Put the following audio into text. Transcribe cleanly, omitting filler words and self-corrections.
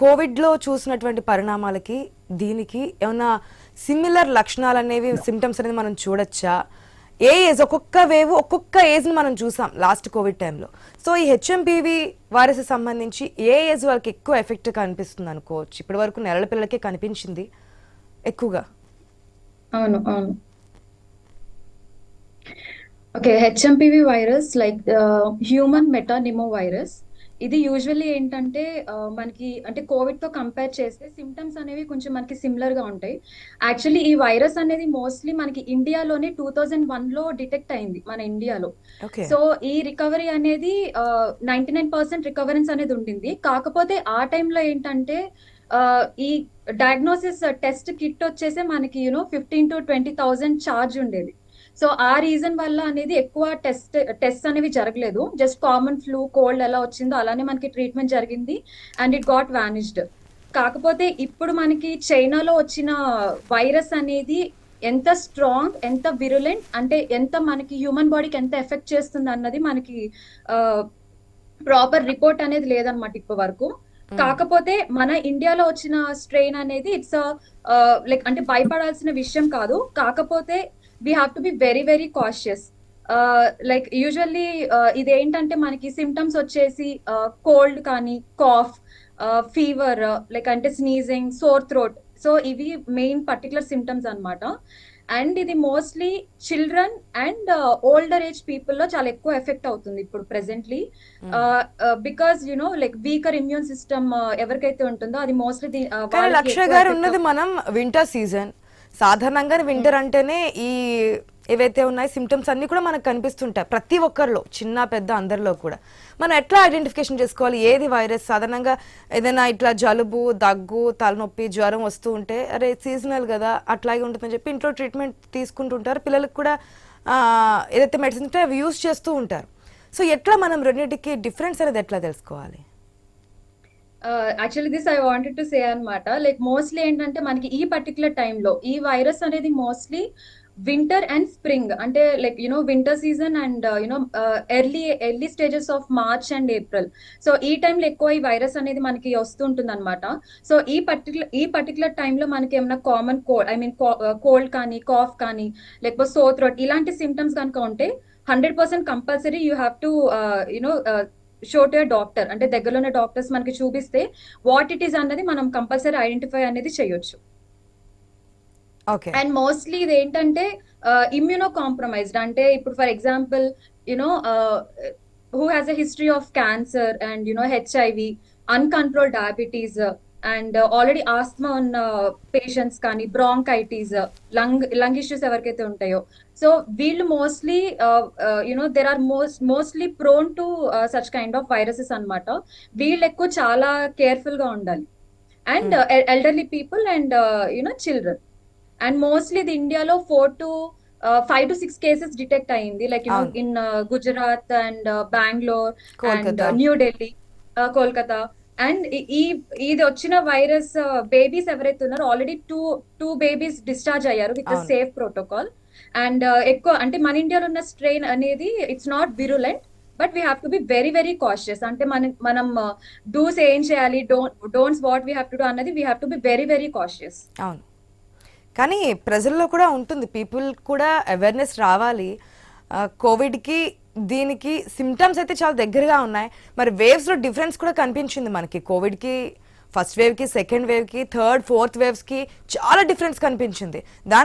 కోవిడ్లో చూసినటువంటి పరిణామాలకి దీనికి ఏమైనా సిమిలర్ లక్షణాలు అనేవి సిమ్టమ్స్ అనేది మనం చూడొచ్చా? ఏ ఏజ్ ఒక్కొక్క వేవ్ ఒక్కొక్క ఏజ్ని మనం చూసాం లాస్ట్ కోవిడ్ టైంలో. సో ఈ హెచ్ఎంపీవీ వైరస్ సంబంధించి ఏ ఏజ్ వాళ్ళకి ఎక్కువ ఎఫెక్ట్ కనిపిస్తుంది అనుకోవచ్చు? ఇప్పటి వరకు నెలల పిల్లలకే కనిపించింది ఎక్కువగా. అవును అవును okay. HMPV virus like human మెటానిమో virus. ఇది యూజువల్లీ ఏంటంటే మనకి అంటే కోవిడ్ తో కంపేర్ చేస్తే సిమ్టమ్స్ అనేవి కొంచెం మనకి సిమిలర్ గా ఉంటాయి. యాక్చువల్లీ ఈ వైరస్ అనేది మోస్ట్లీ మనకి ఇండియాలోనే 2001లో డిటెక్ట్ అయింది మన ఇండియాలో. ఓకే. సో ఈ రికవరీ అనేది 99% రికవరెన్స్ అనేది ఉండింది. కాకపోతే ఆ టైంలో ఏంటంటే ఈ డయాగ్నోసిస్ టెస్ట్ కిట్ వచ్చేసి మనకి 15 to 20,000 ఛార్జ్ ఉండేది. సో ఆ రీజన్ వల్ల అనేది ఎక్కువ టెస్ట్ అనేవి జరగలేదు. జస్ట్ కామన్ ఫ్లూ కోల్డ్ ఎలా వచ్చిందో అలానే మనకి ట్రీట్మెంట్ జరిగింది అండ్ ఇట్ గాట్ వానిష్డ్. కాకపోతే ఇప్పుడు మనకి చైనాలో వచ్చిన వైరస్ అనేది ఎంత స్ట్రాంగ్, ఎంత విరులెంట్, అంటే ఎంత మనకి హ్యూమన్ బాడీకి ఎంత ఎఫెక్ట్ చేస్తుంది అన్నది మనకి ప్రాపర్ రిపోర్ట్ అనేది లేదనమాట ఇప్పటి వరకు. కాకపోతే మన ఇండియాలో వచ్చిన స్ట్రెయిన్ అనేది ఇట్స్ లైక్ అంటే భయపడాల్సిన విషయం కాదు. కాకపోతే we have to be very very cautious. Like usually ఇదేంటంటే మనకి సిమ్టమ్స్ వచ్చేసి కోల్డ్ కానీ, కాఫ్, ఫీవర్, లైక్ అంటే స్నీజింగ్, సోర్ థ్రోట్. సో ఇవి మెయిన్ పర్టికులర్ సిమ్టమ్స్ అన్నమాట. అండ్ ఇది mostly children and older age people లో చాలా ఎక్కువ ఎఫెక్ట్ అవుతుంది ఇప్పుడు presently. Because like weaker immune system ఎవరికైతే ఉంటుందో అది మోస్ట్లీ లక్ష్య గారు ఉన్నది మనం వింటర్ సీజన్. సాధారణంగా వింటర్ అంటేనే ఈ ఏవైతే ఉన్నాయి సిమ్టమ్స్ అన్ని కూడా మనకు కనిపిస్తుంటాయి ప్రతి ఒక్కరిలో, చిన్న పెద్ద అందరిలో కూడా. మనం ఎట్లా ఐడెంటిఫికేషన్ చేసుకోవాలి ఏది వైరస్? సాధారణంగా ఏదైనా ఇట్లా జలుబు, దగ్గు, తలనొప్పి, జ్వరం వస్తూ ఉంటే అరే సీజనల్ కదా అట్లాగే ఉంటుందని చెప్పి ఇంట్లో ట్రీట్మెంట్ తీసుకుంటుంటారు. పిల్లలకు కూడా ఏదైతే మెడిసిన్స్ ఉంటే అవి యూజ్ చేస్తూ ఉంటారు. సో ఎట్లా మనం రెండింటికి డిఫరెన్స్ అనేది ఎట్లా తెలుసుకోవాలి? Actually this I wanted to say అనమాట. లైక్ మోస్ట్లీ ఏంటంటే మనకి ఈ పర్టికులర్ టైంలో ఈ వైరస్ అనేది మోస్ట్లీ వింటర్ అండ్ స్ప్రింగ్, అంటే like winter season and early stages of March and April. So ఈ టైంలో ఎక్కువ ఈ వైరస్ అనేది మనకి వస్తుంటుంది అనమాట. సో ఈ పర్టికులర్ టైంలో మనకి ఏమైనా కామన్ కోల్డ్ కానీ, కాఫ్ కానీ, లేకపోతే సోర్ థ్రోట్ ఇలాంటి సిమ్టమ్స్ కనుక ఉంటే 100% compulsory you have to show to doctor. అంటే దగ్గరలోనే డాక్టర్స్ మనకి చూపిస్తే వాట్ ఇట్ ఈస్ అన్నది మనం కంపల్సరీ ఐడెంటిఫై అనేది చేయొచ్చు. అండ్ మోస్ట్లీ ఇది ఏంటంటే ఇమ్యూనో కాంప్రమైజ్డ్, అంటే ఇప్పుడు for example who has a history of cancer and HIV, uncontrolled diabetes and already asthma ఉన్న పేషెంట్స్ కానీ, బ్రాంకైటిస్, లంగ్ ఇష్యూస్ ఎవరికైతే ఉంటాయో, సో వీళ్ళు mostly there are mostly prone to such kind of viruses అనమాట. వీళ్ళు ఎక్కువ చాలా కేర్ఫుల్ గా ఉండాలి. And elderly people and children. And mostly ఇది ఇండియాలో 5 to 6 కేసెస్ డిటెక్ట్ అయింది, like in Gujarat and Bengaluru and New Delhi, Kolkata. And ఇది వచ్చిన వైరస్ బేబీస్ ఎవరైతే ఉన్నారో ఆల్రెడీ టూ బేబీస్ డిశ్చార్జ్ అయ్యారు విత్ సేఫ్ ప్రోటోకాల్. అండ్ ఎక్కువ అంటే మన ఇండియాలో ఉన్న స్ట్రెయిన్ అనేది it's not virulent, but we have to be very very cautious. అంటే మనం డూస్ ఏం చేయాలి, don'ts what we have to do అన్నది we have to be very very cautious. అవును, కానీ ప్రజల్లో కూడా ఉంటుంది, పీపుల్ కూడా అవేర్నెస్ రావాలి. కోవిడ్కి దీనికి సిమ్టమ్స్ అయితే చాలా దగ్గరగా ఉన్నాయి. మరి వేవ్స్లో డిఫరెన్స్ కూడా కనిపించింది మనకి. కోవిడ్కి ఫస్ట్ వేవ్కి, సెకండ్ వేవ్కి, థర్డ్, ఫోర్త్ వేవ్స్కి చాలా డిఫరెన్స్ కనిపించింది.